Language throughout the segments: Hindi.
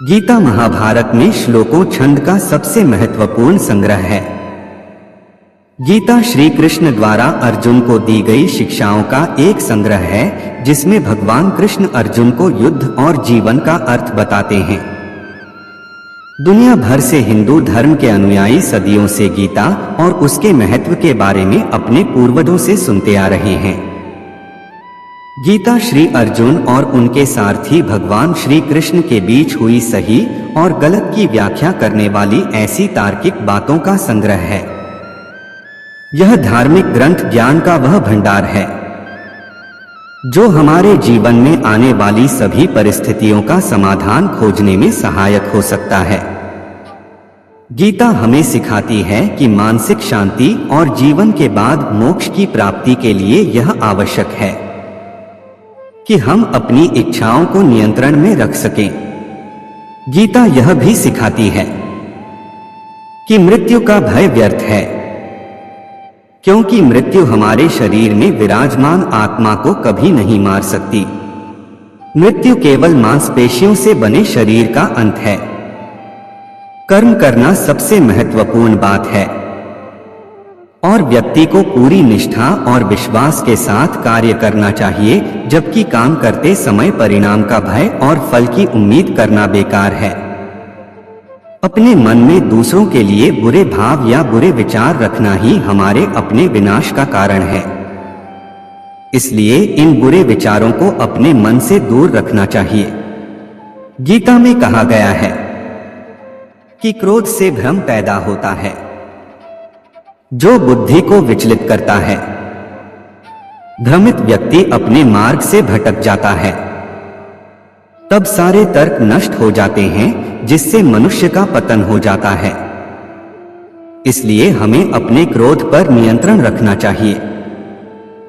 गीता महाभारत में श्लोकों छंद का सबसे महत्वपूर्ण संग्रह है। गीता श्री कृष्ण द्वारा अर्जुन को दी गई शिक्षाओं का एक संग्रह है, जिसमें भगवान कृष्ण अर्जुन को युद्ध और जीवन का अर्थ बताते हैं। दुनिया भर से हिंदू धर्म के अनुयायी सदियों से गीता और उसके महत्व के बारे में अपने पूर्वजों से सुनते आ रहे हैं। गीता श्री अर्जुन और उनके सारथी भगवान श्री कृष्ण के बीच हुई सही और गलत की व्याख्या करने वाली ऐसी तार्किक बातों का संग्रह है। यह धार्मिक ग्रंथ ज्ञान का वह भंडार है जो हमारे जीवन में आने वाली सभी परिस्थितियों का समाधान खोजने में सहायक हो सकता है। गीता हमें सिखाती है कि मानसिक शांति और जीवन के बाद मोक्ष की प्राप्ति के लिए यह आवश्यक है कि हम अपनी इच्छाओं को नियंत्रण में रख सकें। गीता यह भी सिखाती है कि मृत्यु का भय व्यर्थ है, क्योंकि मृत्यु हमारे शरीर में विराजमान आत्मा को कभी नहीं मार सकती। मृत्यु केवल मांसपेशियों से बने शरीर का अंत है। कर्म करना सबसे महत्वपूर्ण बात है और व्यक्ति को पूरी निष्ठा और विश्वास के साथ कार्य करना चाहिए, जबकि काम करते समय परिणाम का भय और फल की उम्मीद करना बेकार है। अपने मन में दूसरों के लिए बुरे भाव या बुरे विचार रखना ही हमारे अपने विनाश का कारण है। इसलिए इन बुरे विचारों को अपने मन से दूर रखना चाहिए। गीता में कहा गया है कि क्रोध से भ्रम पैदा होता है जो बुद्धि को विचलित करता है। भ्रमित व्यक्ति अपने मार्ग से भटक जाता है। तब सारे तर्क नष्ट हो जाते हैं, जिससे मनुष्य का पतन हो जाता है। इसलिए हमें अपने क्रोध पर नियंत्रण रखना चाहिए।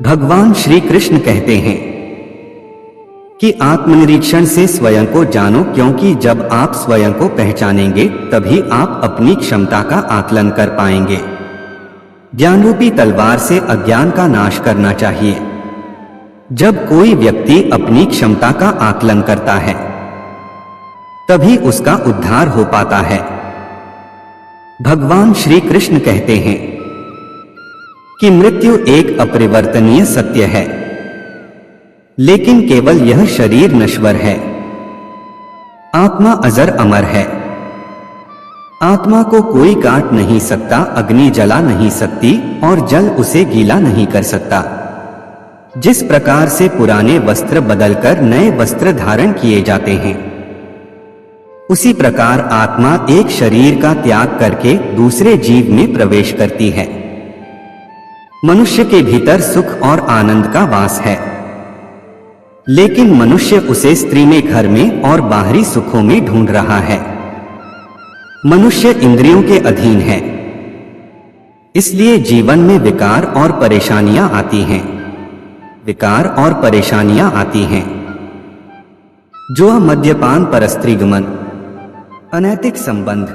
भगवान श्री कृष्ण कहते हैं कि आत्मनिरीक्षण से स्वयं को जानो, क्योंकि जब आप स्वयं को पहचानेंगे तभी आप अपनी क्षमता का आकलन कर पाएंगे। ज्ञान रूपी तलवार से अज्ञान का नाश करना चाहिए। जब कोई व्यक्ति अपनी क्षमता का आकलन करता है तभी उसका उद्धार हो पाता है। भगवान श्री कृष्ण कहते हैं कि मृत्यु एक अपरिवर्तनीय सत्य है, लेकिन केवल यह शरीर नश्वर है। आत्मा अजर अमर है। आत्मा को कोई काट नहीं सकता, अग्नि जला नहीं सकती और जल उसे गीला नहीं कर सकता। जिस प्रकार से पुराने वस्त्र बदलकर नए वस्त्र धारण किए जाते हैं, उसी प्रकार आत्मा एक शरीर का त्याग करके दूसरे जीव में प्रवेश करती है। मनुष्य के भीतर सुख और आनंद का वास है, लेकिन मनुष्य उसे स्त्री में, घर में और बाहरी सुखों में ढूंढ रहा है। मनुष्य इंद्रियों के अधीन है, इसलिए जीवन में विकार और परेशानियां आती हैं। विकार और परेशानियां आती हैं जुआ, मद्यपान, परस्त्रीगमन, अनैतिक संबंध,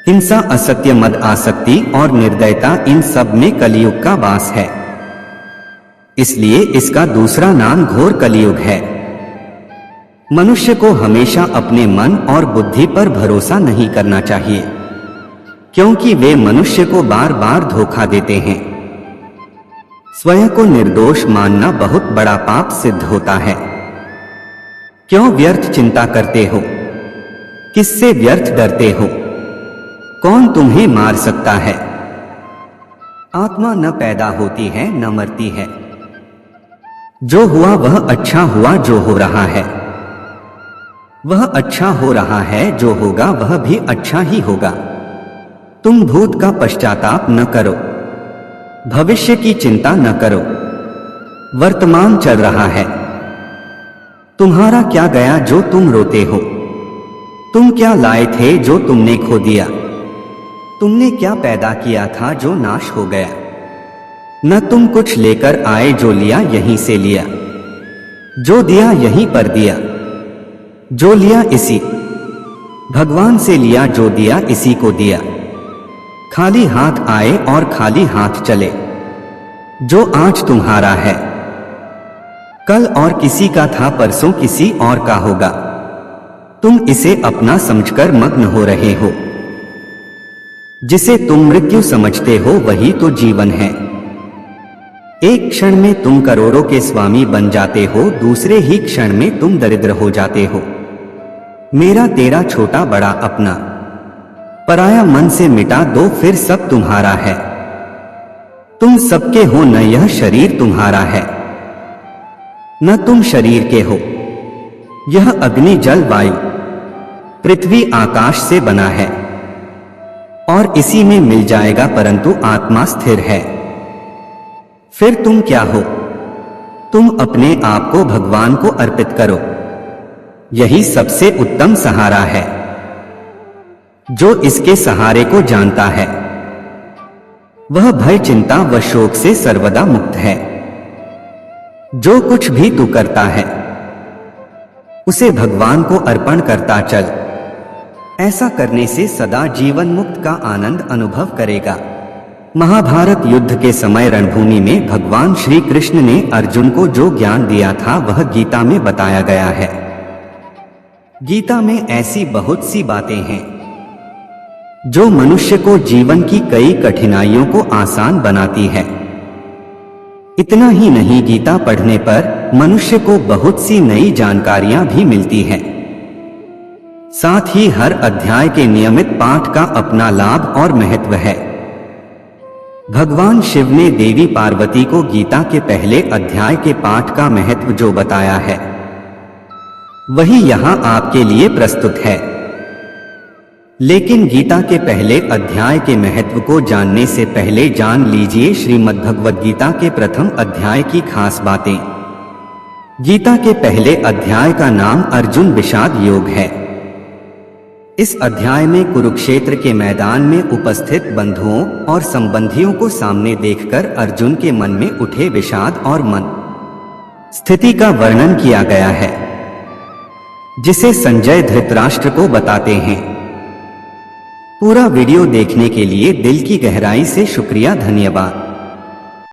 हिंसा, असत्य, मद, आसक्ति और निर्दयता, इन सब में कलियुग का वास है। इसलिए इसका दूसरा नाम घोर कलियुग है। मनुष्य को हमेशा अपने मन और बुद्धि पर भरोसा नहीं करना चाहिए, क्योंकि वे मनुष्य को बार बार धोखा देते हैं। स्वयं को निर्दोष मानना बहुत बड़ा पाप सिद्ध होता है। क्यों व्यर्थ चिंता करते हो? किससे व्यर्थ डरते हो? कौन तुम्हें मार सकता है? आत्मा न पैदा होती है न मरती है। जो हुआ वह अच्छा हुआ, जो हो रहा है वह अच्छा हो रहा है, जो होगा वह भी अच्छा ही होगा। तुम भूत का पश्चाताप न करो, भविष्य की चिंता न करो। वर्तमान चल रहा है। तुम्हारा क्या गया जो तुम रोते हो? तुम क्या लाए थे जो तुमने खो दिया? तुमने क्या पैदा किया था जो नाश हो गया? न तुम कुछ लेकर आए, जो लिया यहीं से लिया, जो दिया यहीं पर दिया, जो लिया इसी भगवान से लिया, जो दिया इसी को दिया। खाली हाथ आए और खाली हाथ चले। जो आज तुम्हारा है कल और किसी का था, परसों किसी और का होगा। तुम इसे अपना समझकर मग्न हो रहे हो। जिसे तुम मृत्यु समझते हो वही तो जीवन है। एक क्षण में तुम करोड़ों के स्वामी बन जाते हो, दूसरे ही क्षण में तुम दरिद्र हो जाते हो। मेरा तेरा छोटा बड़ा अपना पराया मन से मिटा दो, फिर सब तुम्हारा है। तुम सबके हो, न यह शरीर तुम्हारा है, न तुम शरीर के हो। यह अग्नि जल वायु पृथ्वी आकाश से बना है और इसी में मिल जाएगा, परंतु आत्मा स्थिर है। फिर तुम क्या हो? तुम अपने आप को भगवान को अर्पित करो, यही सबसे उत्तम सहारा है। जो इसके सहारे को जानता है वह भय चिंता व शोक से सर्वदा मुक्त है। जो कुछ भी तू करता है उसे भगवान को अर्पण करता चल। ऐसा करने से सदा जीवन मुक्त का आनंद अनुभव करेगा। महाभारत युद्ध के समय रणभूमि में भगवान श्री कृष्ण ने अर्जुन को जो ज्ञान दिया था वह गीता में बताया गया है। गीता में ऐसी बहुत सी बातें हैं जो मनुष्य को जीवन की कई कठिनाइयों को आसान बनाती है। इतना ही नहीं, गीता पढ़ने पर मनुष्य को बहुत सी नई जानकारियां भी मिलती हैं। साथ ही हर अध्याय के नियमित पाठ का अपना लाभ और महत्व है। भगवान शिव ने देवी पार्वती को गीता के पहले अध्याय के पाठ का महत्व जो बताया है वही यहाँ आपके लिए प्रस्तुत है। लेकिन गीता के पहले अध्याय के महत्व को जानने से पहले जान लीजिए श्रीमद् भगवद गीता के प्रथम अध्याय की खास बातें। गीता के पहले अध्याय का नाम अर्जुन विषाद योग है। इस अध्याय में कुरुक्षेत्र के मैदान में उपस्थित बंधुओं और संबंधियों को सामने देखकर अर्जुन के मन में उठे विषाद और मन स्थिति का वर्णन किया गया है, जिसे संजय धृतराष्ट्र को बताते हैं। पूरा वीडियो देखने के लिए दिल की गहराई से शुक्रिया, धन्यवाद।